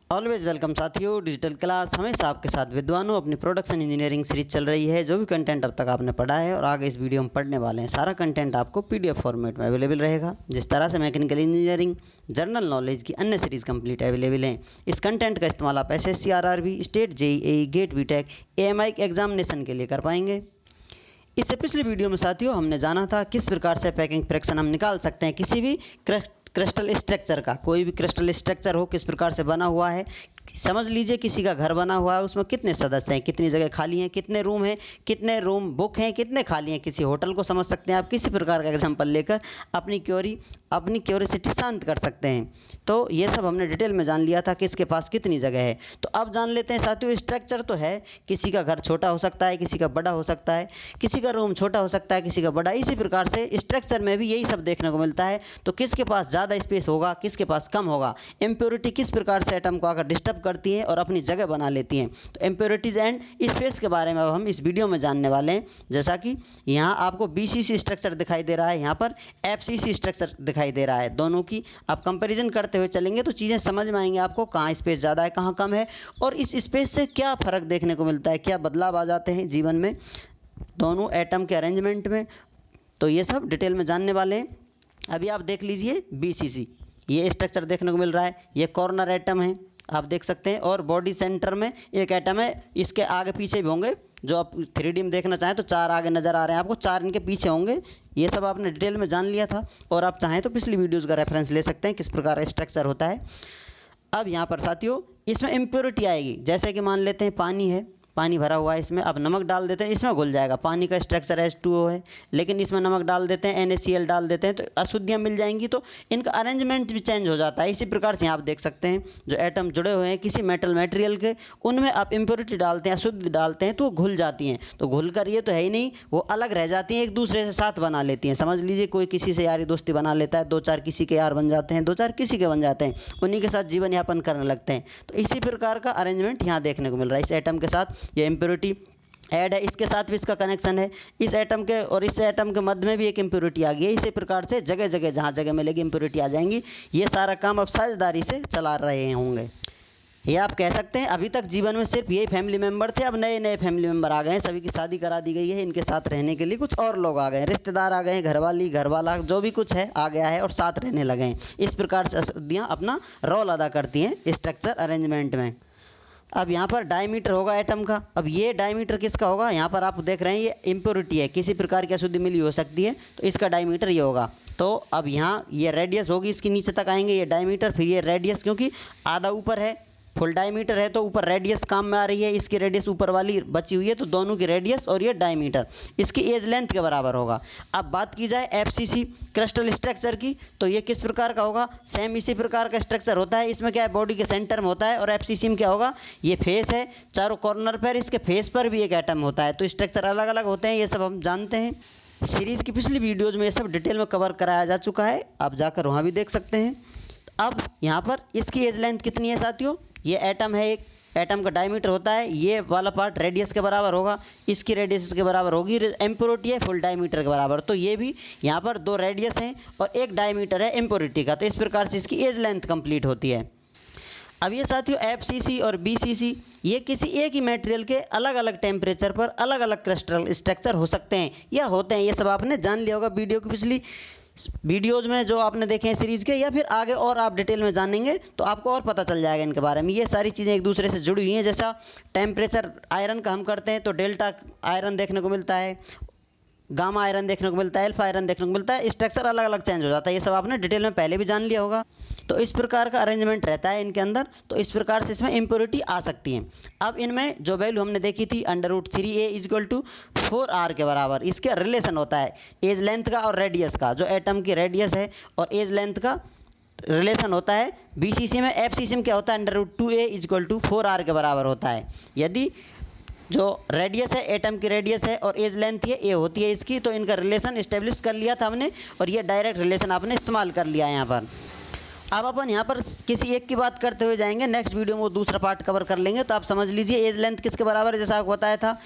Always welcome साथियों, digital class हमेशा आपके साथ विद्वानों। अपनी प्रोडक्शन इंजीनियरिंग सीरीज चल रही है। जो भी कंटेंट अब तक आपने पढ़ा है और आगे इस वीडियो में पढ़ने वाले हैं, सारा कंटेंट आपको पीडीएफ फॉर्मेट में अवेलेबल रहेगा। जिस तरह से मैकेनिकल इंजीनियरिंग, जनरल नॉलेज की अन्य सीरीज़ कंप्लीट अवेलेबल हैं, इस कंटेंट का इस्तेमाल आप SSC, RRB, state, JEE, GATE, BTech, AMIE के एग्जामिनेशन के लिए कर पाएंगे। इससे पिछली वीडियो में साथियों हमने जाना था किस प्रकार से पैकिंग फ्रैक्शन हम निकाल सकते हैं किसी भी क्रिस्टल स्ट्रक्चर का। कोई भी क्रिस्टल स्ट्रक्चर हो, किस प्रकार से बना हुआ है। समझ लीजिए किसी का घर बना हुआ है, उसमें कितने सदस्य हैं, कितनी जगह खाली हैं, कितने रूम हैं, कितने रूम बुक हैं, कितने खाली हैं। किसी होटल को समझ सकते हैं आप। किसी प्रकार का एग्जाम्पल लेकर अपनी क्यूरियोसिटी शांत कर सकते हैं। तो ये सब हमने डिटेल में जान लिया था कि इसके पास कितनी जगह है। तो अब जान लेते हैं साथियों, स्ट्रक्चर तो है, किसी का घर छोटा हो सकता है, किसी का बड़ा हो सकता है, किसी का रूम छोटा हो सकता है, किसी का बड़ा। इसी प्रकार से स्ट्रक्चर में भी यही सब देखने को मिलता है। तो किसके पास ज़्यादा स्पेस होगा, किसके पास कम होगा। इम्प्योरिटी किस प्रकार से एटम को आकर डिस्टर्ब करती हैं और अपनी जगह बना लेती हैं। तो इम्प्योरिटीज़ एंड स्पेस के बारे में अब हम इस वीडियो में जानने वाले हैं। जैसा कि यहाँ आपको बीसीसी स्ट्रक्चर दिखाई दे रहा है, यहाँ पर एफसीसी स्ट्रक्चर दिखाई दे रहा है। दोनों की आप कंपैरिजन करते हुए चलेंगे तो चीज़ें समझ में आएंगी आपको, कहाँ स्पेस ज़्यादा है, कहाँ कम है, और इस स्पेस से क्या फ़र्क देखने को मिलता है, क्या बदलाव आ जाते हैं जीवन में दोनों एटम के अरेंजमेंट में। तो ये सब डिटेल में जानने वाले हैं। अभी आप देख लीजिए बीसीसी, ये स्ट्रक्चर देखने को मिल रहा है। ये कॉर्नर एटम है, आप देख सकते हैं, और बॉडी सेंटर में एक एटम है। इसके आगे पीछे भी होंगे, जो आप 3D में देखना चाहें तो 4 आगे नज़र आ रहे हैं आपको, 4 इनके पीछे होंगे। ये सब आपने डिटेल में जान लिया था, और आप चाहें तो पिछली वीडियोज़ का रेफरेंस ले सकते हैं किस प्रकार का स्ट्रक्चर होता है। अब यहाँ पर साथियों इसमें इम्प्योरिटी आएगी। जैसे कि मान लेते हैं पानी है, पानी भरा हुआ है, इसमें अब नमक डाल देते हैं, इसमें घुल जाएगा। पानी का स्ट्रक्चर H2O है, लेकिन इसमें नमक डाल देते हैं, NaCl डाल देते हैं, तो अशुद्धियाँ मिल जाएंगी। तो इनका अरेंजमेंट भी चेंज हो जाता है। इसी प्रकार से आप देख सकते हैं जो एटम जुड़े हुए हैं किसी मेटल मटेरियल के, उनमें आप इम्प्योरिटी डालते हैं, अशुद्धि डालते हैं, तो वो घुल जाती हैं। तो घुल कर ये तो है ही नहीं, वो अलग रह जाती हैं, एक दूसरे से साथ बना लेती हैं। समझ लीजिए कोई किसी से यारी दोस्ती बना लेता है, 2-4 किसी के यार बन जाते हैं, 2-4 किसी के बन जाते हैं, उन्हीं के साथ जीवन यापन करने लगते हैं। तो इसी प्रकार का अरेंजमेंट यहाँ देखने को मिल रहा है। इस एटम के साथ ये इम्प्योरिटी ऐड है, इसके साथ भी इसका कनेक्शन है। इस एटम के और इस एटम के मध्य में भी एक इम्प्योरिटी आ गई है। इसी प्रकार से जगह जगह जहाँ जगह मिलेगी इम्प्योरिटी आ जाएंगी। ये सारा काम अब साझेदारी से चला रहे होंगे। ये आप कह सकते हैं अभी तक जीवन में सिर्फ यही फैमिली मेम्बर थे, अब नए नए फैमिली मेम्बर आ गए हैं, सभी की शादी करा दी गई है, इनके साथ रहने के लिए कुछ और लोग आ गए हैं, रिश्तेदार आ गए हैं, घरवाली घरवाला जो भी कुछ है आ गया है और साथ रहने लगे हैं। इस प्रकार से अशुद्धियाँ अपना रोल अदा करती हैं स्ट्रक्चर अरेंजमेंट में। अब यहाँ पर डायमीटर होगा एटम का। अब ये डायमीटर किसका होगा, यहाँ पर आप देख रहे हैं ये इम्प्योरिटी है, किसी प्रकार की अशुद्धि मिली हो सकती है, तो इसका डायमीटर ये होगा। तो अब यहाँ ये रेडियस होगी, इसके नीचे तक आएंगे ये डायमीटर, फिर ये रेडियस, क्योंकि आधा ऊपर है, फुल डायमीटर है तो ऊपर रेडियस काम में आ रही है, इसकी रेडियस ऊपर वाली बची हुई है, तो दोनों की रेडियस और ये डायमीटर इसकी एज लेंथ के बराबर होगा। अब बात की जाए एफसीसी क्रिस्टल स्ट्रक्चर की, तो ये किस प्रकार का होगा, सेम इसी प्रकार का स्ट्रक्चर होता है। इसमें क्या है, बॉडी के सेंटर में होता है, और एफसीसी में क्या होगा, ये फेस है, चारों कॉर्नर पर इसके फेस पर भी एक एटम होता है। तो स्ट्रक्चर अलग अलग होते हैं, ये सब हम जानते हैं। सीरीज़ की पिछली वीडियोज में ये सब डिटेल में कवर कराया जा चुका है, आप जाकर वहाँ भी देख सकते हैं। अब यहाँ पर इसकी एज लेंथ कितनी है साथियों, ये एटम है, एक एटम का डायमीटर होता है, ये वाला पार्ट रेडियस के बराबर होगा, इसकी रेडियस इसके बराबर होगी। इम्प्योरिटी है फुल डायमीटर के बराबर, तो ये भी यहाँ पर 2 रेडियस हैं और 1 डायमीटर है इम्प्योरिटी का। तो इस प्रकार से इसकी एज लेंथ कंप्लीट होती है। अब ये साथियों एफसीसी और बीसीसी ये किसी एक ही मटेरियल के अलग अलग टेम्परेचर पर अलग अलग क्रिस्टल स्ट्रक्चर हो सकते हैं या होते हैं। ये सब आपने जान लिया होगा वीडियो की पिछली वीडियोज़ में जो आपने देखे हैं सीरीज़ के, या फिर आगे और आप डिटेल में जानेंगे तो आपको और पता चल जाएगा इनके बारे में। ये सारी चीज़ें एक दूसरे से जुड़ी हुई हैं। जैसा टेम्परेचर आयरन का हम करते हैं तो डेल्टा आयरन देखने को मिलता है, गामा आयरन देखने को मिलता है, अल्फा आयरन देखने को मिलता है, स्ट्रक्चर अलग अलग चेंज हो जाता है। ये सब आपने डिटेल में पहले भी जान लिया होगा। तो इस प्रकार का अरेंजमेंट रहता है इनके अंदर, तो इस प्रकार से इसमें इम्प्योरिटी आ सकती है। अब इनमें जो वैल्यू हमने देखी थी √3a = 4r के बराबर, इसके रिलेशन होता है एज लेंथ का और रेडियस का। जो एटम की रेडियस है और एज लेंथ का रिलेशन होता है। बीसीसी में एफसीसी में क्या होता है, √2a = 4r के बराबर होता है। यदि जो रेडियस है एटम की रेडियस है और एज लेंथ ये होती है इसकी, तो इनका रिलेशन इस्टेब्लिश कर लिया था हमने, और ये डायरेक्ट रिलेशन आपने इस्तेमाल कर लिया है यहाँ पर। अब अपन यहाँ पर किसी एक की बात करते हुए जाएंगे, नेक्स्ट वीडियो में वो दूसरा पार्ट कवर कर लेंगे। तो आप समझ लीजिए एज लेंथ किसके बराबर है, जैसा आपको बताया था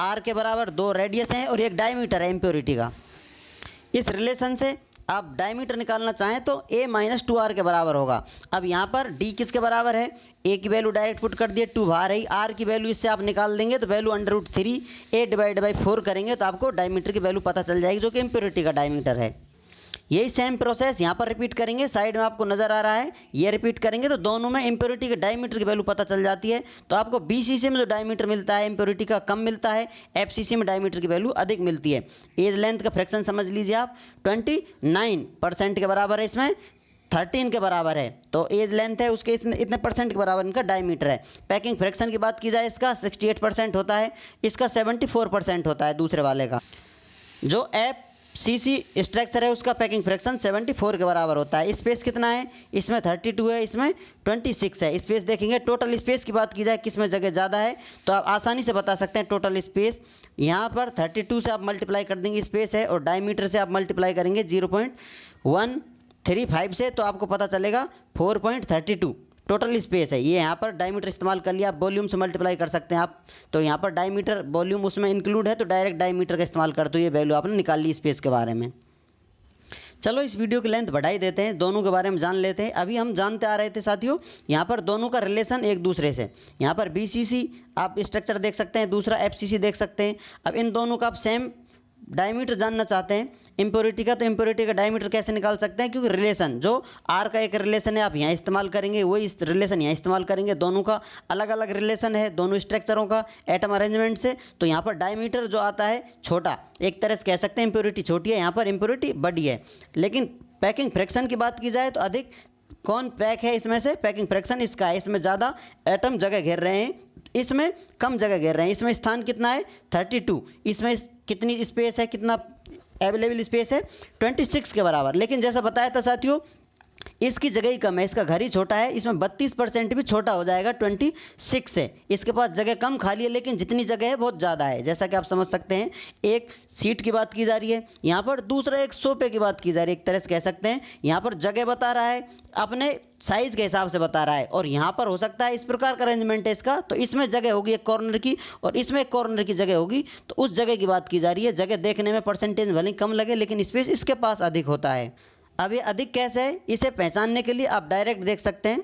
r के बराबर 2 रेडियस हैं और 1 डायमीटर है इम्प्योरिटी का। इस रिलेशन से आप डायमीटर निकालना चाहें तो a माइनस 2r के बराबर होगा। अब यहाँ पर d किसके बराबर है, a की वैल्यू डायरेक्ट पुट कर दिए, 2 बाहर रही, r की वैल्यू इससे आप निकाल देंगे तो वैल्यू √3 a डिवाइड बाई 4 करेंगे तो आपको डायमीटर की वैल्यू पता चल जाएगी, जो कि इम्प्योरिटी का डायमीटर है। यही सेम प्रोसेस यहाँ पर रिपीट करेंगे, साइड में आपको नज़र आ रहा है, ये रिपीट करेंगे तो दोनों में इम्प्योरिटी के डायमीटर की वैल्यू पता चल जाती है। तो आपको BCC में जो डायमीटर मिलता है इम्प्योरिटी का कम मिलता है, FCC में डायमीटर की वैल्यू अधिक मिलती है। एज लेंथ का फ्रैक्शन समझ लीजिए आप 29% के बराबर है, इसमें 13 के बराबर है, तो एज लेंथ है उसके इतने परसेंट के बराबर इनका डायमीटर है। पैकिंग फ्रैक्शन की बात की जाए इसका 68% होता है, इसका 74% होता है दूसरे वाले का। जो FCC स्ट्रक्चर है उसका पैकिंग फ्रैक्शन 74 के बराबर होता है। स्पेस कितना है, इसमें 32 है, इसमें 26 है। स्पेस देखेंगे, टोटल स्पेस की बात की जाए किस में जगह ज़्यादा है तो आप आसानी से बता सकते हैं टोटल स्पेस। यहाँ पर 32 से आप मल्टीप्लाई कर देंगे स्पेस है, और डायमीटर से आप मल्टीप्लाई करेंगे 0.135 से, तो आपको पता चलेगा 4.32 टोटल स्पेस है। ये यहाँ पर डायमीटर इस्तेमाल कर लिया, आप वॉल्यूम से मल्टीप्लाई कर सकते हैं आप, तो यहाँ पर डायमीटर वॉल्यूम उसमें इंक्लूड है तो डायरेक्ट डायमीटर का इस्तेमाल कर, तो ये वैल्यू आपने निकाल ली स्पेस के बारे में। चलो इस वीडियो की लेंथ बढ़ाई देते हैं, दोनों के बारे में जान लेते हैं। अभी हम जानते आ रहे थे साथियों यहाँ पर दोनों का रिलेशन एक दूसरे से, यहाँ पर BCC आप स्ट्रक्चर देख सकते हैं, दूसरा FCC देख सकते हैं। अब इन दोनों का आप सेम डायमीटर जानना चाहते हैं इम्प्योरिटी का, तो इम्प्योरिटी का डायमीटर कैसे निकाल सकते हैं, क्योंकि रिलेशन जो R का एक रिलेशन है आप यहाँ इस्तेमाल करेंगे, वही इस रिलेशन यहाँ इस्तेमाल करेंगे। दोनों का अलग अलग रिलेशन है दोनों स्ट्रक्चरों का एटम अरेंजमेंट से, तो यहाँ पर डायमीटर जो आता है छोटा, एक तरह से कह सकते हैं इम्प्योरिटी छोटी है, यहाँ पर इम्प्योरिटी बड़ी है। लेकिन पैकिंग फ्रैक्शन की बात की जाए तो अधिक कौन पैक है इसमें से, पैकिंग फ्रैक्शन इसका है, इसमें ज़्यादा एटम जगह घेर रहे हैं, इसमें कम जगह घेर रहे हैं। इसमें स्थान कितना है 32, इसमें कितनी स्पेस है, कितना अवेलेबल स्पेस है 26 के बराबर। लेकिन जैसा बताया था साथियों इसकी जगह ही कम है, इसका घर ही छोटा है, इसमें 32% भी छोटा हो जाएगा 26 से। इसके पास जगह कम खाली है लेकिन जितनी जगह है बहुत ज़्यादा है, जैसा कि आप समझ सकते हैं। एक सीट की बात की जा रही है यहाँ पर, दूसरा एक सोफे की बात की जा रही है, एक तरह से कह सकते हैं। यहाँ पर जगह बता रहा है अपने साइज़ के हिसाब से बता रहा है, और यहाँ पर हो सकता है इस प्रकार का अरेंजमेंट है इसका, तो इसमें जगह होगी एक कॉर्नर की और इसमें एक कॉर्नर की जगह होगी, तो उस जगह की बात की जा रही है। जगह देखने में परसेंटेज भले कम लगे लेकिन स्पेस इसके पास अधिक होता है। अब ये अधिक कैसे है, इसे पहचानने के लिए आप डायरेक्ट देख सकते हैं।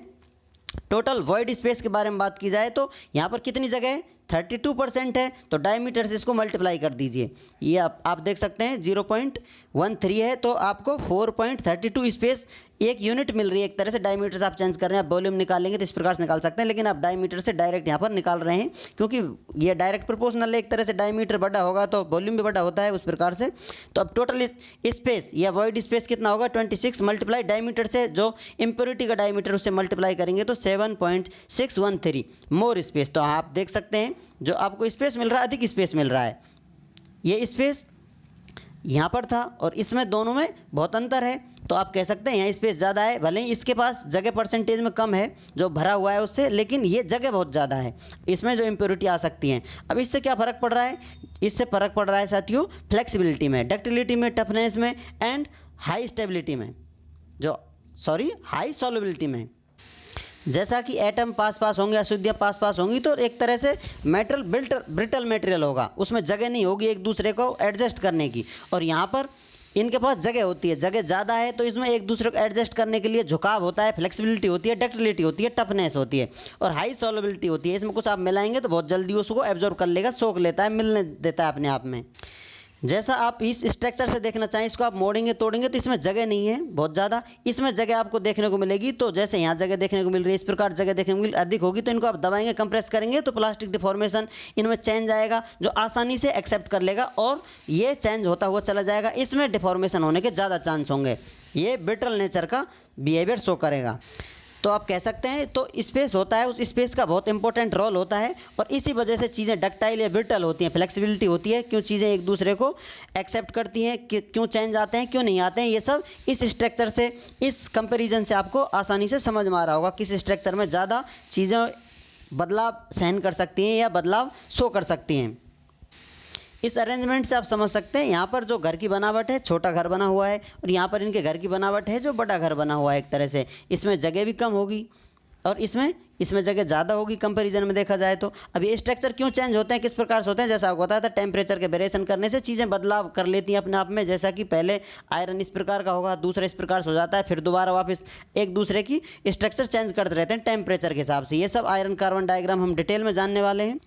टोटल वॉइड स्पेस के बारे में बात की जाए तो यहाँ पर कितनी जगह है 32% है, तो डायमीटर से इसको मल्टीप्लाई कर दीजिए। ये आप देख सकते हैं 0.13 है, तो आपको 4.32 स्पेस एक यूनिट मिल रही है। एक तरह से डायमीटर से आप चेंज कर रहे हैं, आप वॉल्यूम निकालेंगे तो इस प्रकार से निकाल सकते हैं, लेकिन आप डायमीटर से डायरेक्ट यहाँ पर निकाल रहे हैं क्योंकि ये डायरेक्ट प्रोपोर्शनल है। एक तरह से डायमीटर बड़ा होगा तो वॉल्यूम भी बड़ा होता है उस प्रकार से। तो अब टोटल स्पेस या वॉइड स्पेस कितना होगा 26 मल्टीप्लाई डायमीटर से, जो इम्प्योरिटी का डायमीटर उससे मल्टीप्लाई करेंगे तो 7.613 मोर स्पेस। तो आप देख सकते हैं जो आपको स्पेस मिल रहा है अधिक स्पेस मिल रहा है। ये स्पेस यहाँ पर था और इसमें दोनों में बहुत अंतर है, तो आप कह सकते हैं यहाँ स्पेस ज़्यादा है, भले ही इसके पास जगह परसेंटेज में कम है जो भरा हुआ है उससे, लेकिन ये जगह बहुत ज़्यादा है, इसमें जो इम्प्योरिटी आ सकती हैं। अब इससे क्या फ़र्क पड़ रहा है, इससे फ़र्क पड़ रहा है साथियों फ्लेक्सिबिलिटी में, डक्टिलिटी में, टफनेस में एंड हाई स्टेबिलिटी में, हाई सॉल्युबिलिटी में। जैसा कि एटम पास पास होंगे, अशुद्धियाँ पास पास होंगी, तो एक तरह से मेटल ब्रिटल मटेरियल होगा, उसमें जगह नहीं होगी एक दूसरे को एडजस्ट करने की। और यहाँ पर इनके पास जगह होती है, जगह ज़्यादा है तो इसमें एक दूसरे को एडजस्ट करने के लिए झुकाव होता है, फ्लेक्सिबिलिटी होती है, डक्टिलिटी होती है, टफनेस होती है और हाई सॉल्युबिलिटी होती है। इसमें कुछ आप मिलाएंगे तो बहुत जल्दी उसको एब्जॉर्ब कर लेगा, सोख लेता है, मिलने देता है अपने आप में। जैसा आप इस स्ट्रक्चर से देखना चाहें, इसको आप मोड़ेंगे तोड़ेंगे तो इसमें जगह नहीं है बहुत ज़्यादा, इसमें जगह आपको देखने को मिलेगी। तो जैसे यहाँ जगह देखने को मिल रही है, इस प्रकार जगह देखने को मिल अधिक होगी, तो इनको आप दबाएंगे, कंप्रेस करेंगे तो प्लास्टिक डिफॉर्मेशन इनमें चेंज आएगा जो आसानी से एक्सेप्ट कर लेगा और ये चेंज होता हुआ चला जाएगा। इसमें डिफॉर्मेशन होने के ज़्यादा चांस होंगे, ये ब्रिटल नेचर का बिहेवियर शो करेगा। तो आप कह सकते हैं तो स्पेस होता है, उस स्पेस का बहुत इंपॉर्टेंट रोल होता है और इसी वजह से चीज़ें डक्टाइल या ब्रिटल होती हैं, फ्लेक्सिबिलिटी होती है, क्यों चीज़ें एक दूसरे को एक्सेप्ट करती हैं, क्यों चेंज आते हैं, क्यों नहीं आते हैं। ये सब इस स्ट्रक्चर से, इस कंपैरिजन से आपको आसानी से समझ में आ रहा होगा किस स्ट्रक्चर में ज़्यादा चीज़ें बदलाव सहन कर सकती हैं या बदलाव शो कर सकती हैं। इस अरेंजमेंट से आप समझ सकते हैं यहाँ पर जो घर की बनावट है छोटा घर बना हुआ है और यहाँ पर इनके घर की बनावट है जो बड़ा घर बना हुआ है। एक तरह से इसमें जगह भी कम होगी और इसमें जगह ज़्यादा होगी कंपैरिजन में देखा जाए तो। अब ये स्ट्रक्चर क्यों चेंज होते हैं, किस प्रकार से होते हैं, जैसा आपको बताया था टेम्परेचर के वेरिएशन करने से चीज़ें बदलाव कर लेती हैं अपने आप में। जैसा कि पहले आयरन इस प्रकार का होगा, दूसरा इस प्रकार से हो जाता है, फिर दोबारा वापस एक दूसरे की स्ट्रक्चर चेंज करते रहते हैं टेम्परेचर के हिसाब से। ये सब आयरन कार्बन डायग्राम हम डिटेल में जानने वाले हैं।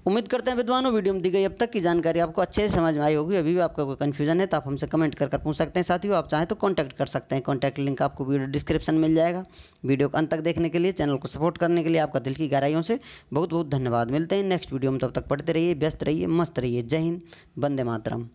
उम्मीद करते हैं विद्वानों वीडियो में दी गई अब तक की जानकारी आपको अच्छे से समझ में आई होगी। अभी भी आपका कोई कन्फ्यूजन है तो आप हमसे कमेंट कर पूछ सकते हैं। साथियों आप चाहें तो कांटेक्ट कर सकते हैं, कांटेक्ट लिंक आपको वीडियो डिस्क्रिप्शन में मिल जाएगा। वीडियो को अंत तक देखने के लिए, चैनल को सपोर्ट करने के लिए आपका दिल की गहराइयों से बहुत बहुत धन्यवाद। मिलते हैं नेक्स्ट वीडियो में, तब तक पढ़ते रहिए, व्यस्त रहिए, मस्त रहिए। जय हिंद, वंदे मातरम।